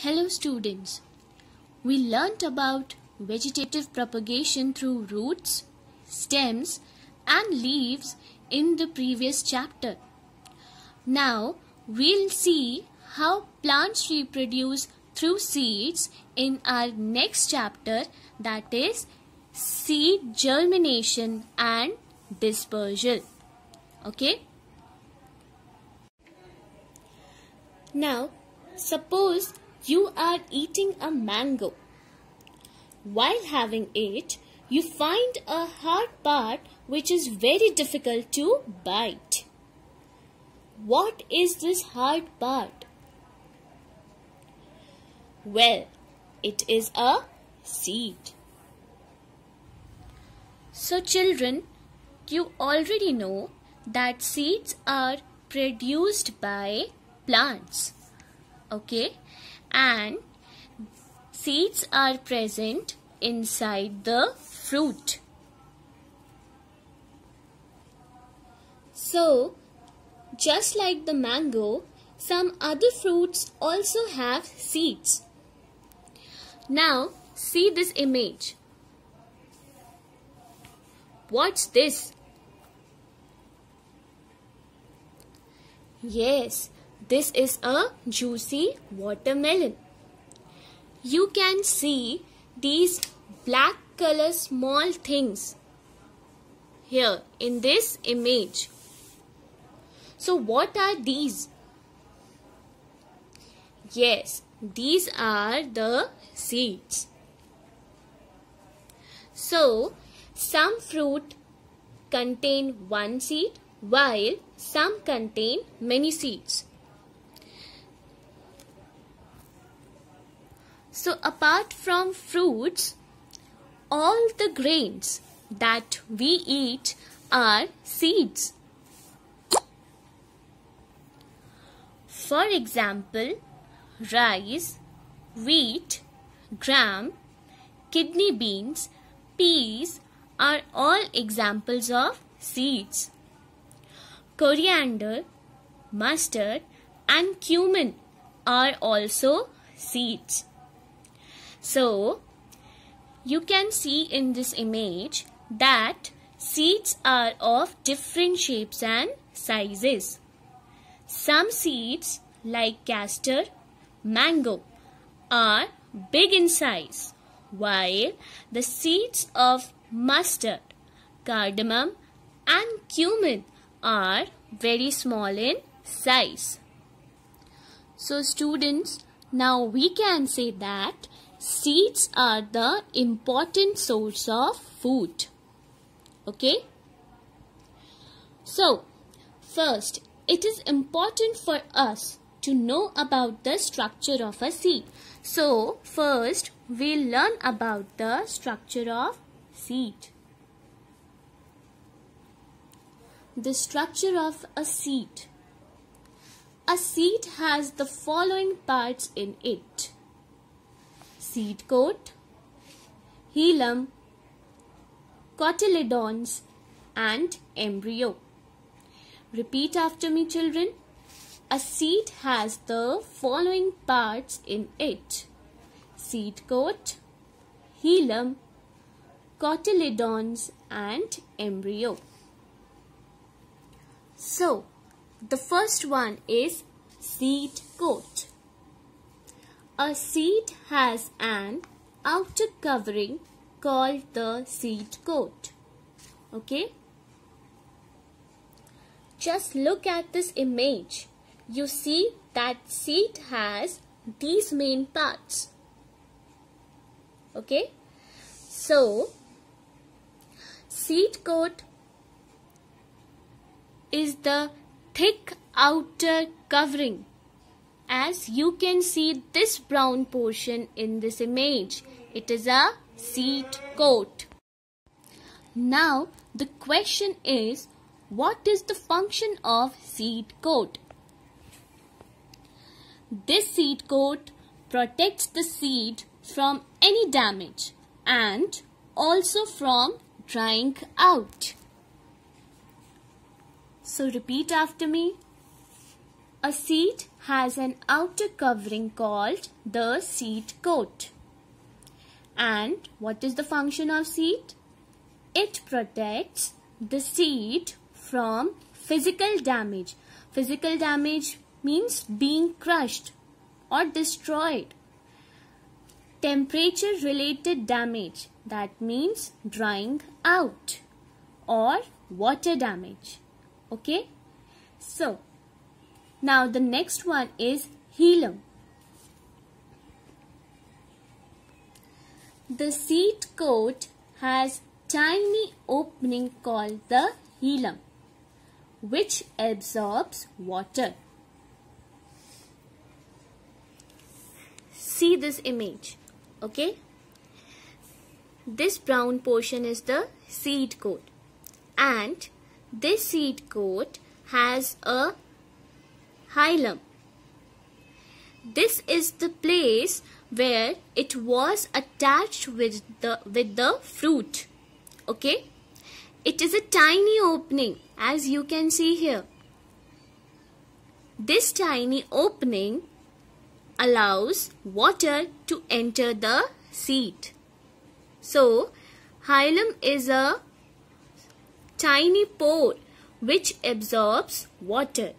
Hello students, we learnt about vegetative propagation through roots, stems and leaves in the previous chapter. Now we'll see how plants reproduce through seeds in our next chapter, that is seed germination and dispersal. Okay? Now suppose you are eating a mango. While having it, you find a hard part which is very difficult to bite. What is this hard part? Well, it is a seed. So children, you already know that seeds are produced by plants. Okay? And seeds are present inside the fruit. So, just like the mango, some other fruits also have seeds. Now, see this image. What's this? Yes, this is a juicy watermelon. You can see these black color small things here in this image. So what are these? Yes, these are the seeds. So some fruit contain one seed while some contain many seeds. So apart from fruits, all the grains that we eat are seeds. For example, rice, wheat, gram, kidney beans, peas are all examples of seeds. Coriander, mustard and cumin are also seeds. So, you can see in this image that seeds are of different shapes and sizes. Some seeds like castor, mango are big in size, while the seeds of mustard, cardamom and cumin are very small in size. So students, now we can say that seeds are the important source of food. Okay? So, first, it is important for us to know about the structure of a seed. So, first, we'll learn about the structure of seed. The structure of a seed. A seed has the following parts in it: seed coat, hilum, cotyledons and embryo. Repeat after me children. A seed has the following parts in it: seed coat, hilum, cotyledons and embryo. So, the first one is seed coat. A seed has an outer covering called the seed coat. Okay? Just look at this image. You see that seed has these main parts. Okay? So, seed coat is the thick outer covering. As you can see this brown portion in this image, it is a seed coat. Now the question is, what is the function of seed coat? This seed coat protects the seed from any damage and also from drying out. So repeat after me. A seed has an outer covering called the seed coat. And what is the function of seed? It protects the seed from physical damage. Physical damage means being crushed or destroyed. Temperature related damage, that means drying out, or water damage. Okay? So, now the next one is hilum. The seed coat has tiny opening called the hilum, which absorbs water. See this image. Okay, this brown portion is the seed coat, and this seed coat has a hilum. This is the place where it was attached with the fruit. Okay, it is a tiny opening, as you can see here. This tiny opening allows water to enter the seed. So, hilum is a tiny pore which absorbs water.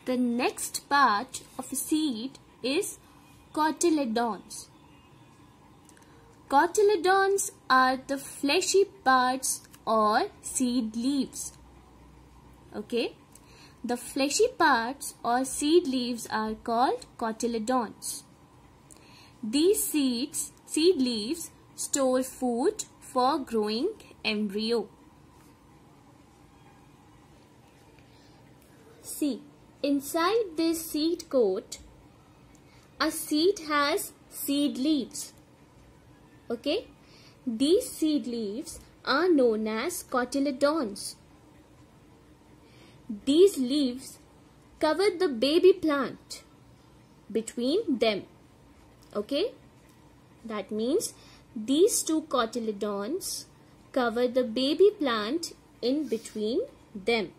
The next part of a seed is cotyledons. Cotyledons are the fleshy parts or seed leaves. Okay? The fleshy parts or seed leaves are called cotyledons. These seed leaves store food for growing embryo. See, inside this seed coat, a seed has seed leaves. Okay? These seed leaves are known as cotyledons. These leaves cover the baby plant between them. Okay? That means these two cotyledons cover the baby plant in between them.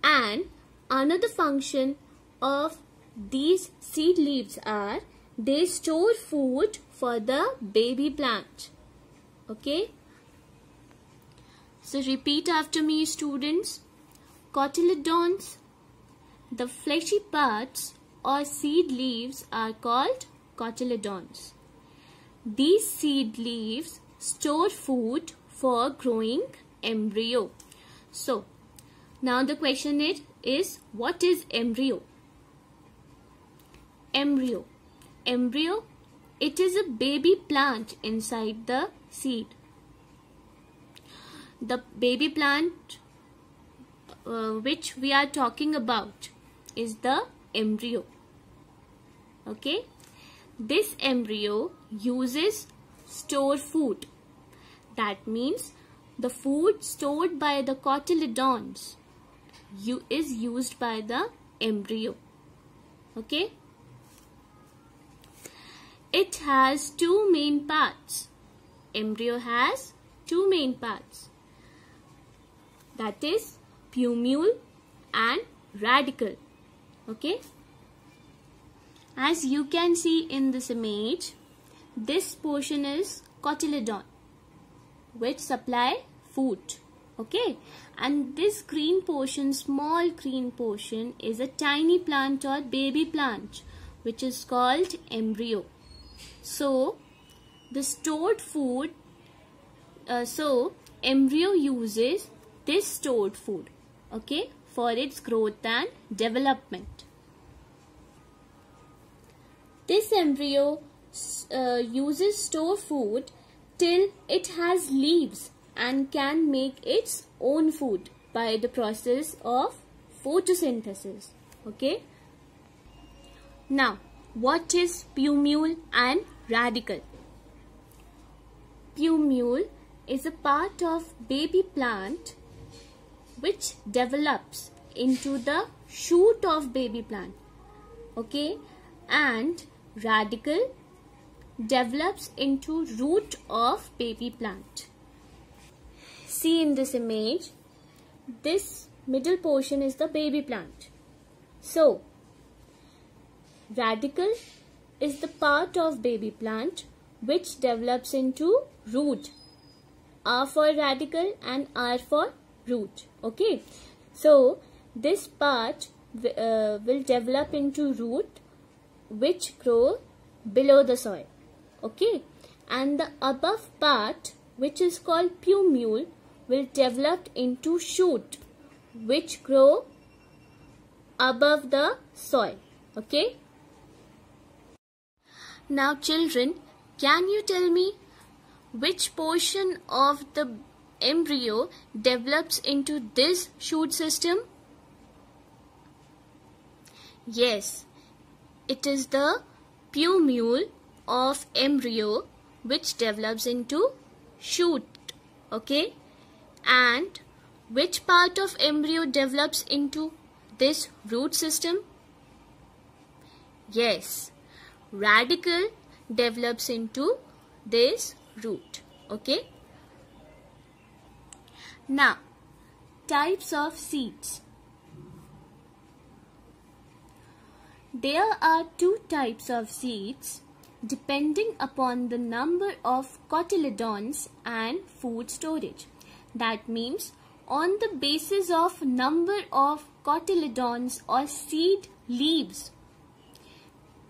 And another function of these seed leaves are they store food for the baby plant. Okay? So repeat after me, students. Cotyledons, the fleshy parts or seed leaves are called cotyledons. These seed leaves store food for growing embryo. So, now the question is what is embryo? Embryo. Embryo, it is a baby plant inside the seed. The baby plant which we are talking about is the embryo. Okay? This embryo uses store food. That means the food stored by the cotyledons is used by the embryo. Okay? It has two main parts. Embryo has two main parts. That is plumule and radicle. Okay? As you can see in this image, this portion is cotyledon which supply food. Okay? And this green portion, small green portion, is a tiny plant or baby plant which is called embryo. So, the stored food, embryo uses this stored food. Okay, for its growth and development. This embryo uses store food till it has leaves and can make its own food by the process of photosynthesis. Okay. Now, what is plumule and radicle? Plumule is a part of baby plant which develops into the shoot of baby plant. Okay, and radicle develops into root of baby plant. See in this image, this middle portion is the baby plant. So, radicle is the part of baby plant which develops into root. R for radicle and R for root. Okay. So, this part will develop into root which grow below the soil. Okay. And the above part, which is called plumule, will develop into shoot which grow above the soil. Okay. Now children, can you tell me which portion of the embryo develops into this shoot system? Yes, it is the plumule of embryo which develops into shoot. Okay. And which part of embryo develops into this root system? Yes, radicle develops into this root. Okay. Now, types of seeds. There are two types of seeds depending upon the number of cotyledons and food storage. That means on the basis of number of cotyledons or seed leaves,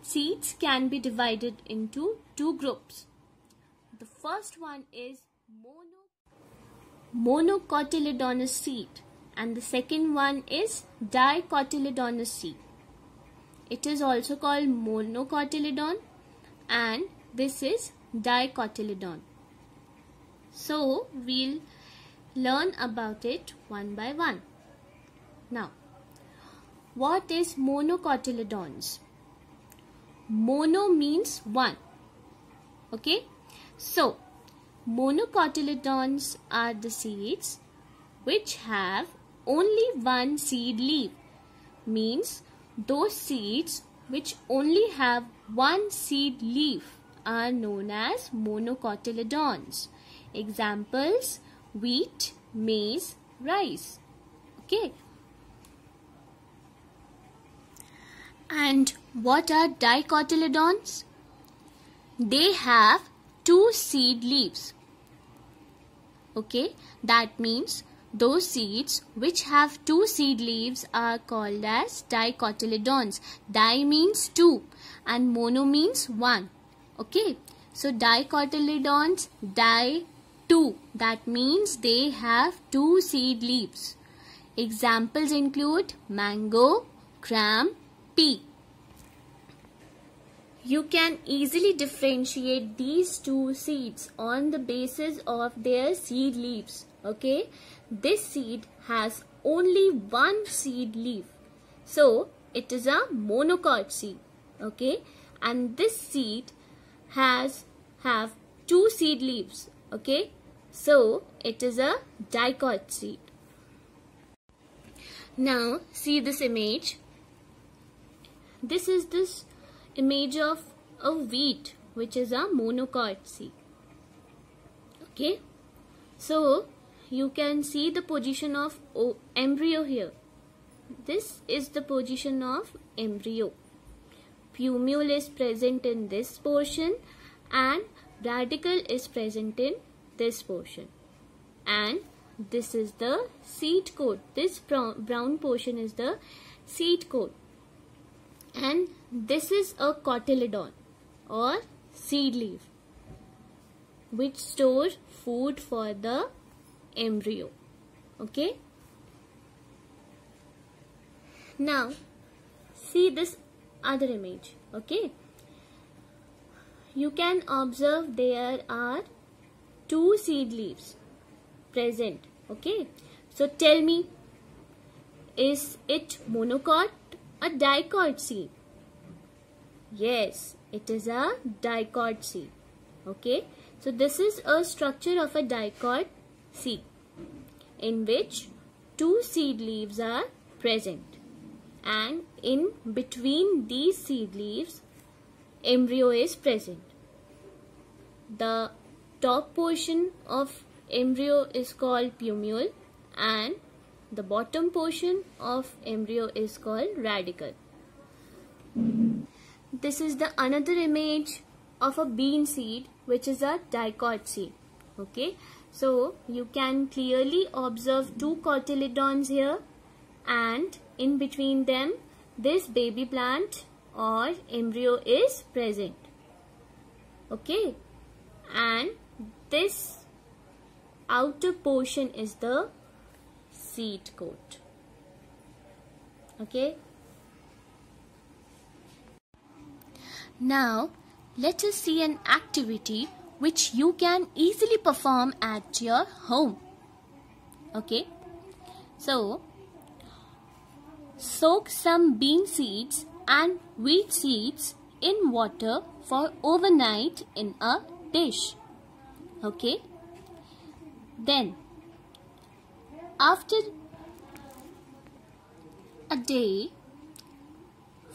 seeds can be divided into two groups. The first one is monocotyledonous seed and the second one is dicotyledonous seed. It is also called monocotyledon and this is dicotyledon. So we'll learn about it one by one. Now, what is monocotyledons? Mono means one. Okay. So, monocotyledons are the seeds which have only one seed leaf. Means those seeds which only have one seed leaf are known as monocotyledons. Examples: wheat, maize, rice. Okay. And what are dicotyledons? They have two seed leaves. Okay, that means those seeds which have two seed leaves are called as dicotyledons. Di means two and mono means one. Okay, so dicotyledons, two. That means they have two seed leaves. Examples include mango, gram, pea. You can easily differentiate these two seeds on the basis of their seed leaves. Okay, this seed has only one seed leaf, so it is a monocot seed. Okay, and this seed have two seed leaves. Okay, so it is a dicot seed. Now see this image. This is this image of a wheat which is a monocot seed. Okay, so you can see the position of embryo here. This is the position of embryo. Plumule is present in this portion and radicle is present in this portion. And this is the seed coat. This brown portion is the seed coat. And this is a cotyledon or seed leaf which stores food for the embryo. Okay. Now see this other image. Okay. You can observe there are two seed leaves present. Okay. So tell me, is it monocot or dicot seed? Yes, it is a dicot seed. Okay. So this is a structure of a dicot seed in which two seed leaves are present, and in between these seed leaves embryo is present. The top portion of embryo is called plumule and the bottom portion of embryo is called radicle. This is the another image of a bean seed, which is a dicot seed. Okay, so you can clearly observe two cotyledons here, and in between them this baby plant or embryo is present. Okay, and this outer portion is the seed coat. Okay, now let us see an activity which you can easily perform at your home. Okay, so soak some bean seeds and wheat seeds in water for overnight in a dish. Okay, then after a day,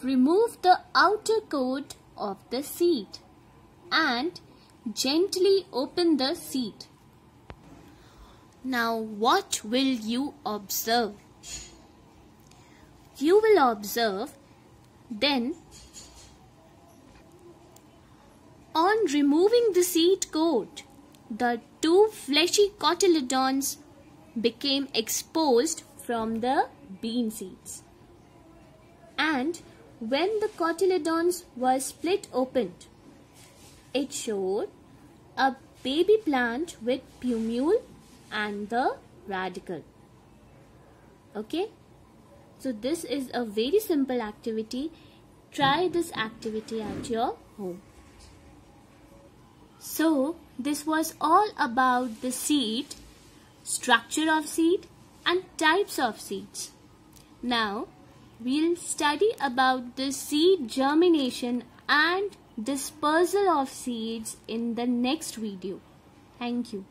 remove the outer coat of the seed and gently open the seed. Now what will you observe? You will observe then on removing the seed coat, the two fleshy cotyledons became exposed from the bean seeds. And when the cotyledons were split open, it showed a baby plant with plumule and the radicle. Okay, so this is a very simple activity. Try this activity at your home. So this was all about the seed, structure of seed and types of seeds. Now we'll study about the seed germination and dispersal of seeds in the next video. Thank you.